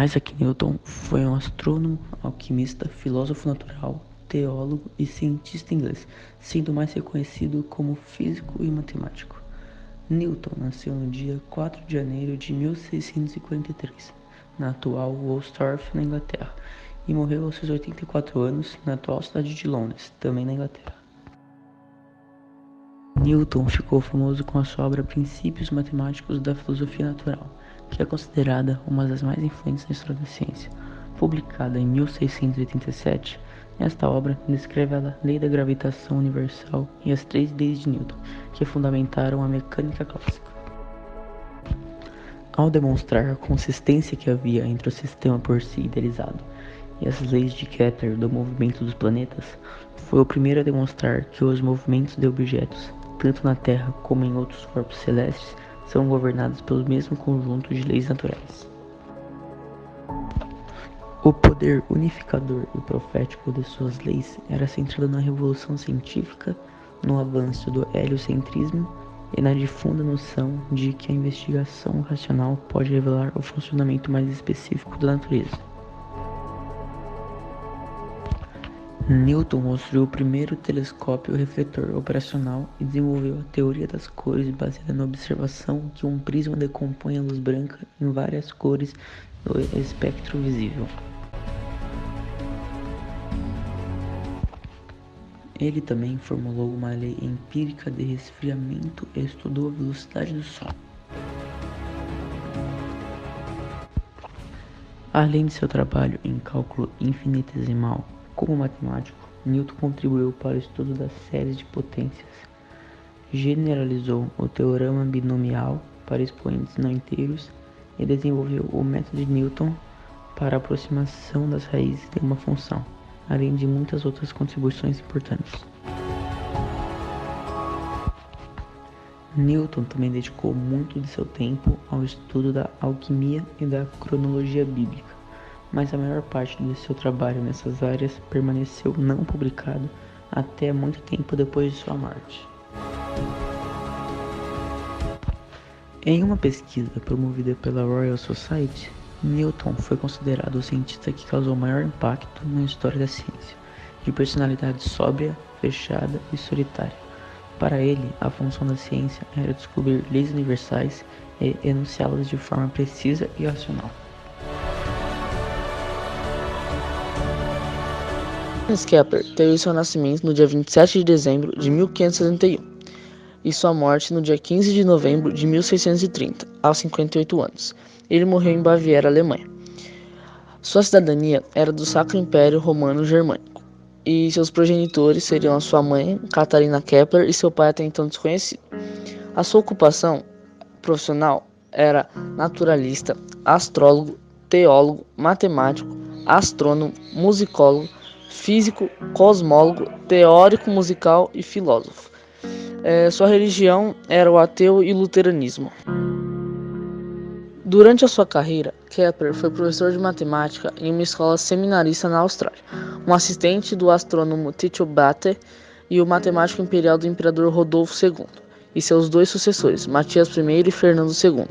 Isaac Newton foi um astrônomo, alquimista, filósofo natural, teólogo e cientista inglês, sendo mais reconhecido como físico e matemático. Newton nasceu no dia 4 de janeiro de 1643, na atual Woolsthorpe, na Inglaterra, e morreu aos seus 84 anos na atual cidade de Londres, também na Inglaterra. Newton ficou famoso com a sua obra Princípios Matemáticos da Filosofia Natural, que é considerada uma das mais influentes na história da ciência. Publicada em 1687, esta obra descreve a lei da gravitação universal e as 3 leis de Newton, que fundamentaram a mecânica clássica. Ao demonstrar a consistência que havia entre o sistema por si idealizado e as leis de Kepler do movimento dos planetas, foi o primeiro a demonstrar que os movimentos de objetos, tanto na Terra como em outros corpos celestes, são governados pelo mesmo conjunto de leis naturais. O poder unificador e profético de suas leis era centrado na revolução científica, no avanço do heliocentrismo e na difunda noção de que a investigação racional pode revelar o funcionamento mais específico da natureza. Newton construiu o primeiro telescópio refletor operacional e desenvolveu a teoria das cores baseada na observação que um prisma decompõe a luz branca em várias cores do espectro visível. Ele também formulou uma lei empírica de resfriamento e estudou a velocidade do som. Além de seu trabalho em cálculo infinitesimal, como matemático, Newton contribuiu para o estudo das séries de potências, generalizou o teorema binomial para expoentes não inteiros e desenvolveu o método de Newton para a aproximação das raízes de uma função, além de muitas outras contribuições importantes. Newton também dedicou muito de seu tempo ao estudo da alquimia e da cronologia bíblica, mas a maior parte de seu trabalho nessas áreas permaneceu não publicado até muito tempo depois de sua morte. Em uma pesquisa promovida pela Royal Society, Newton foi considerado o cientista que causou maior impacto na história da ciência, de personalidade sóbria, fechada e solitária. Para ele, a função da ciência era descobrir leis universais e enunciá-las de forma precisa e racional. Johannes Kepler teve seu nascimento no dia 27 de dezembro de 1561 e sua morte no dia 15 de novembro de 1630, aos 58 anos. Ele morreu em Baviera, Alemanha. Sua cidadania era do Sacro Império Romano Germânico, e seus progenitores seriam a sua mãe, Catarina Kepler, e seu pai até então desconhecido. A sua ocupação profissional era naturalista, astrólogo, teólogo, matemático, astrônomo, musicólogo, físico, cosmólogo, teórico musical e filósofo. Sua religião era o ateu e luteranismo. Durante a sua carreira, Kepler foi professor de matemática em uma escola seminarista na Austrália, um assistente do astrônomo Tycho Brahe e o matemático imperial do imperador Rodolfo II, e seus 2 sucessores, Matias I e Fernando II.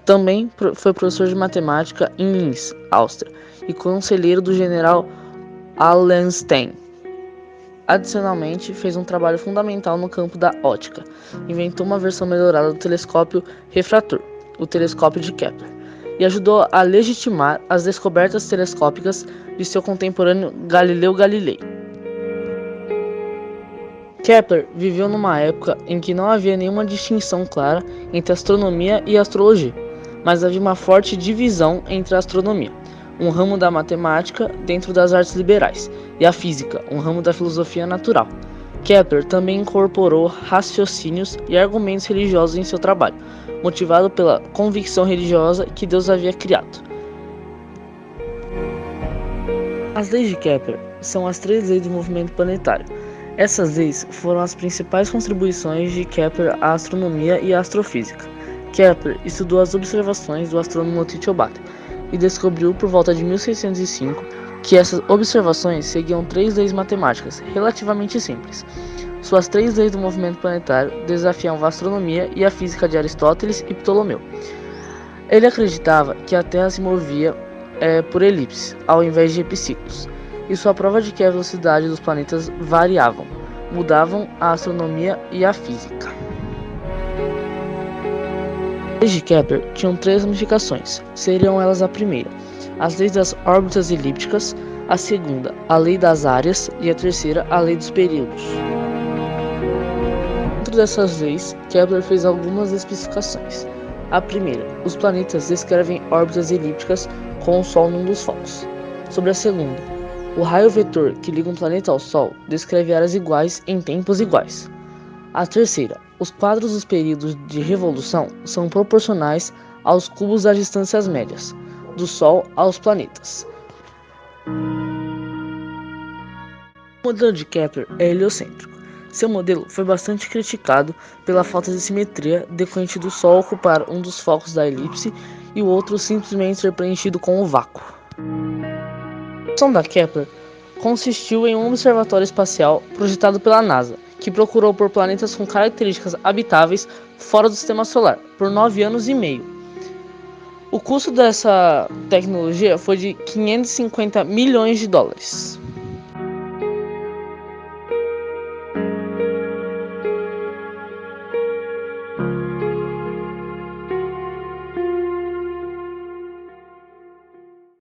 Também foi professor de matemática em Linz, Áustria, e conselheiro do general Allenstein. Adicionalmente, fez um trabalho fundamental no campo da ótica. Inventou uma versão melhorada do telescópio refrator, o telescópio de Kepler, e ajudou a legitimar as descobertas telescópicas de seu contemporâneo Galileu Galilei. Kepler viveu numa época em que não havia nenhuma distinção clara entre astronomia e astrologia, mas havia uma forte divisão entre a astronomia, um ramo da matemática dentro das artes liberais, e a física, um ramo da filosofia natural. Kepler também incorporou raciocínios e argumentos religiosos em seu trabalho, motivado pela convicção religiosa que Deus havia criado. As leis de Kepler são as 3 leis do movimento planetário. Essas leis foram as principais contribuições de Kepler à astronomia e à astrofísica. Kepler estudou as observações do astrônomo Tycho Brahe e descobriu por volta de 1605 que essas observações seguiam 3 leis matemáticas relativamente simples. Suas 3 leis do movimento planetário desafiavam a astronomia e a física de Aristóteles e Ptolomeu. Ele acreditava que a Terra se movia por elipse, ao invés de epiciclos, e sua prova de que a velocidade dos planetas variavam, mudavam a astronomia e a física. As leis de Kepler tinham 3 ramificações, seriam elas a primeira, as leis das órbitas elípticas, a segunda, a lei das áreas e a terceira, a lei dos períodos. Dentro dessas leis, Kepler fez algumas especificações. A primeira, os planetas descrevem órbitas elípticas com o Sol num dos focos. Sobre a segunda, o raio vetor que liga um planeta ao Sol descreve áreas iguais em tempos iguais. A terceira, os quadros dos períodos de revolução são proporcionais aos cubos das distâncias médias, do Sol aos planetas. O modelo de Kepler é heliocêntrico. Seu modelo foi bastante criticado pela falta de simetria decorrente do Sol ocupar um dos focos da elipse e o outro simplesmente ser preenchido com o vácuo. A missão da Kepler consistiu em um observatório espacial projetado pela NASA, que procurou por planetas com características habitáveis fora do Sistema Solar, por 9 anos e meio. O custo dessa tecnologia foi de 550 milhões de dólares.